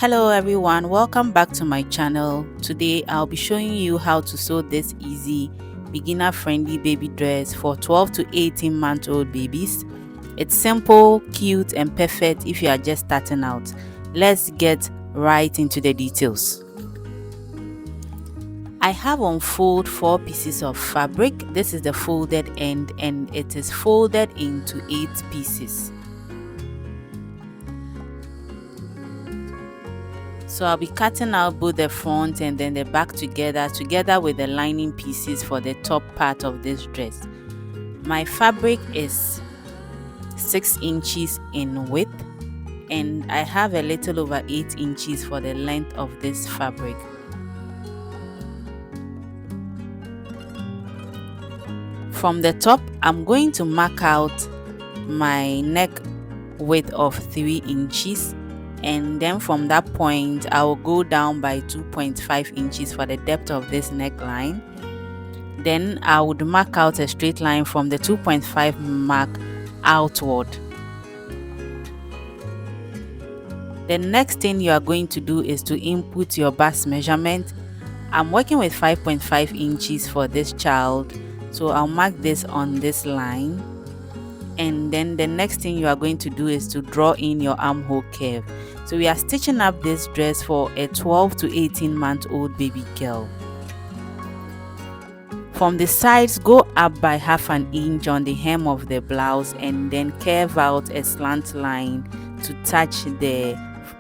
Hello everyone, welcome back to my channel. Today I'll be showing you how to sew this easy beginner friendly baby dress for 12 to 18-month old babies. It's simple, cute and perfect if you are just starting out. Let's get right into the details. I have on fold 4 pieces of fabric. This is the folded end and it is folded into 8 pieces. So I'll be cutting out both the front and then the back together with the lining pieces for the top part of this dress. My fabric is 6 inches in width and I have a little over 8 inches for the length of this fabric. From the top, I'm going to mark out my neck width of 3 inches. And then from that point I will go down by 2.5 inches for the depth of this neckline. Then I would mark out a straight line from the 2.5 mark outward. The next thing you are going to do is to input your bust measurement. I'm working with 5.5 inches for this child, so I'll mark this on this line. And then the next thing you are going to do is to draw in your armhole curve. So we are stitching up this dress for a 12 to 18-month old baby girl. From the sides, go up by half an inch on the hem of the blouse and then curve out a slant line to touch the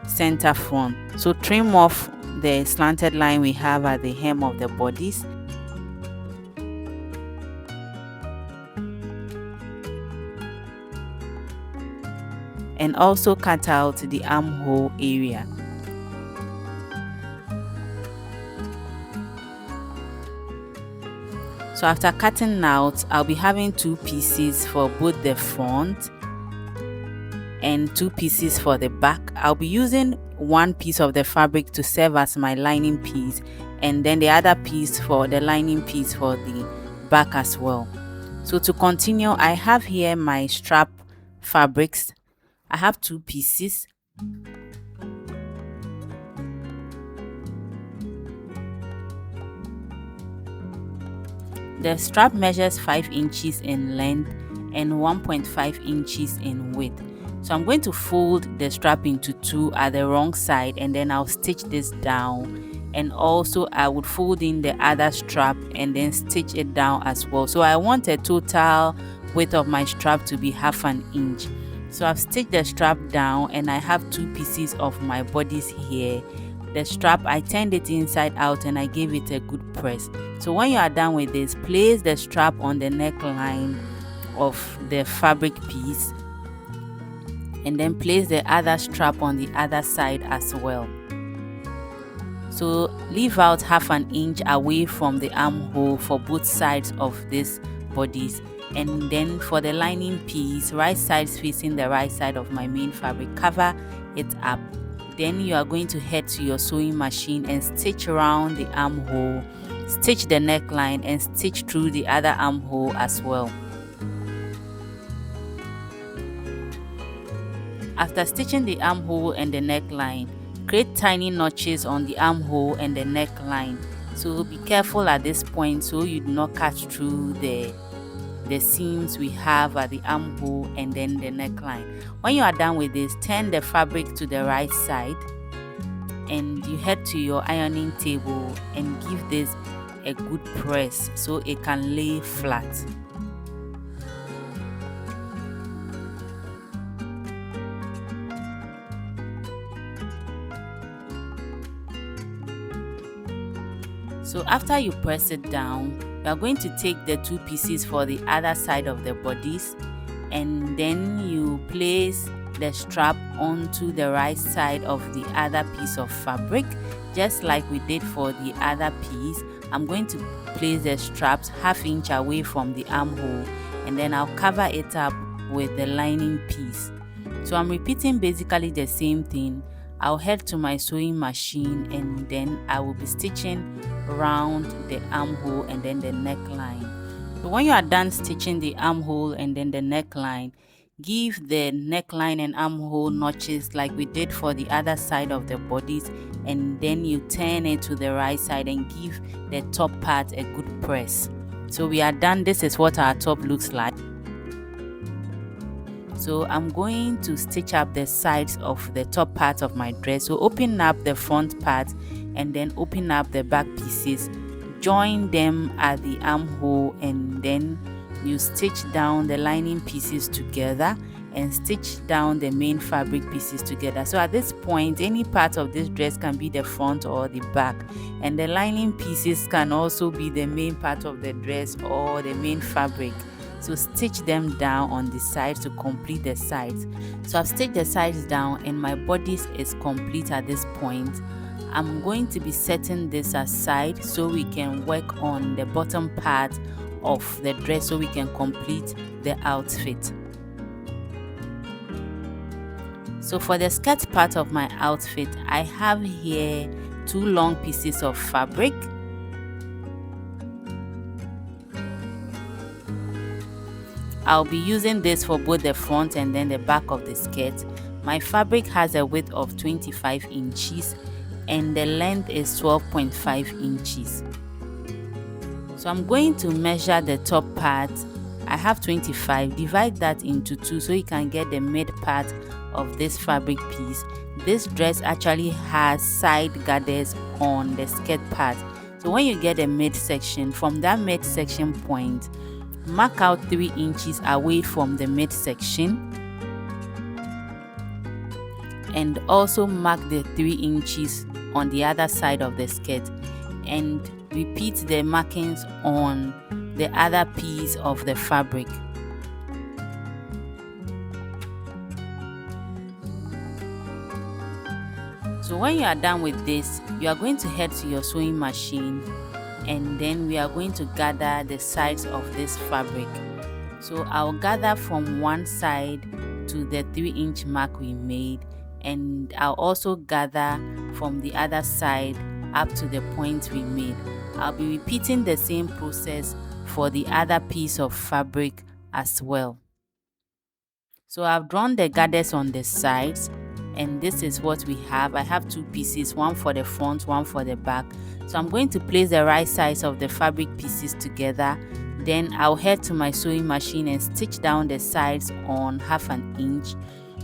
center front. So trim off the slanted line we have at the hem of the bodice. And also cut out the armhole area. So after cutting out, I'll be having 2 pieces for both the front and 2 pieces for the back. I'll be using 1 piece of the fabric to serve as my lining piece and then the other piece for the lining piece for the back as well. So to continue, I have here my strap fabrics. I have 2 pieces. The strap measures 5 inches in length and 1.5 inches in width. So I'm going to fold the strap into 2 at the wrong side and then I'll stitch this down, and also I would fold in the other strap and then stitch it down as well. So I want a total width of my strap to be half an inch. So I've stitched the strap down and I have 2 pieces of my bodice here. The strap, I turned it inside out and I gave it a good press. So when you are done with this, place the strap on the neckline of the fabric piece and then place the other strap on the other side as well. So leave out half an inch away from the armhole for both sides of this bodice. And then for the lining piece, right side facing the right side of my main fabric, cover it up. Then you are going to head to your sewing machine and stitch around the armhole, stitch the neckline and stitch through the other armhole as well. After stitching the armhole and the neckline, create tiny notches on the armhole and the neckline. So be careful at this point so you do not cut through the seams we have at the armhole and then the neckline. When you are done with this, turn the fabric to the right side and you head to your ironing table and give this a good press so it can lay flat. So after you press it down, you are going to take the 2 pieces for the other side of the bodice and then you place the strap onto the right side of the other piece of fabric, just like we did for the other piece. I'm going to place the straps half inch away from the armhole and then I'll cover it up with the lining piece. So I'm repeating basically the same thing. I'll head to my sewing machine and then I will be stitching around the armhole and then the neckline. So when you are done stitching the armhole and then the neckline, Give the neckline and armhole notches like we did for the other side of the bodice, and then you turn it to the right side and give the top part a good press. So we are done. This is what our top looks like. So I'm going to stitch up the sides of the top part of my dress. So open up the front part and then open up the back pieces, join them at the armhole, and then you stitch down the lining pieces together and stitch down the main fabric pieces together. So at this point, any part of this dress can be the front or the back, and the lining pieces can also be the main part of the dress or the main fabric. So stitch them down on the sides to complete the sides. So I've stitched the sides down and my bodice is complete at this point. I'm going to be setting this aside so we can work on the bottom part of the dress so we can complete the outfit. So for the skirt part of my outfit, I have here 2 long pieces of fabric. I'll be using this for both the front and then the back of the skirt. My fabric has a width of 25 inches and the length is 12.5 inches. So I'm going to measure the top part. I have 25. Divide that into 2 so you can get the mid part of this fabric piece. This dress actually has side gathers on the skirt part. So when you get the mid section, from that mid section point, mark out 3 inches away from the midsection and also mark the 3 inches on the other side of the skirt, and repeat the markings on the other piece of the fabric. So when you are done with this, you are going to head to your sewing machine, and then we are going to gather the sides of this fabric. So I'll gather from one side to the 3-inch mark we made, and I'll also gather from the other side up to the point we made. I'll be repeating the same process for the other piece of fabric as well. So I've drawn the gathers on the sides, and this is what we have. I have 2 pieces, one for the front, one for the back. So I'm going to place the right sides of the fabric pieces together. Then I'll head to my sewing machine and stitch down the sides on 1/2 inch.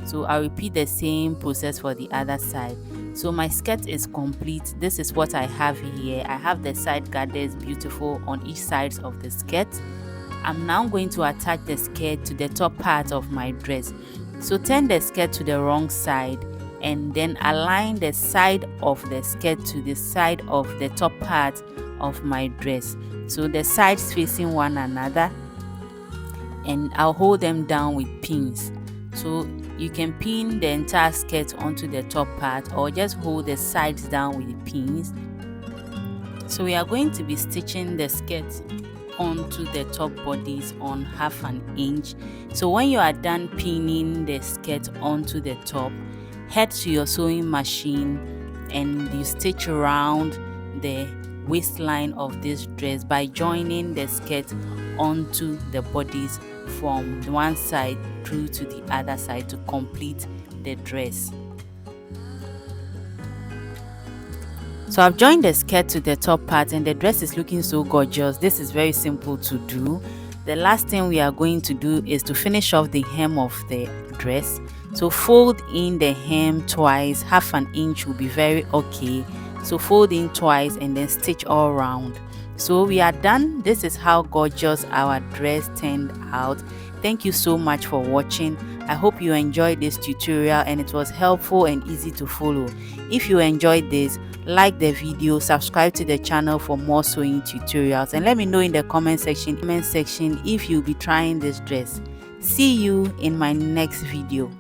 So I'll repeat the same process for the other side. So my skirt is complete. This is what I have here. I have the side gathers beautiful on each side of the skirt. I'm now going to attach the skirt to the top part of my dress. So turn the skirt to the wrong side and then align the side of the skirt to the side of the top part of my dress. So the sides facing one another, and I'll hold them down with pins. So you can pin the entire skirt onto the top part or just hold the sides down with the pins. So we are going to be stitching the skirt onto the top bodice on 1/2 inch. So when you are done pinning the skirt onto the top, head to your sewing machine and you stitch around the waistline of this dress by joining the skirt onto the bodice from one side through to the other side to complete the dress. So I've joined the skirt to the top part and the dress is looking so gorgeous. This is very simple to do. The last thing we are going to do is to finish off the hem of the dress. So fold in the hem twice. 1/2 inch will be very okay. So fold in twice and then stitch all around. So we are done. This is how gorgeous our dress turned out. Thank you so much for watching. I hope you enjoyed this tutorial and it was helpful and easy to follow. If you enjoyed this, like the video, subscribe to the channel for more sewing tutorials, and let me know in the comment section if you'll be trying this dress. See you in my next video.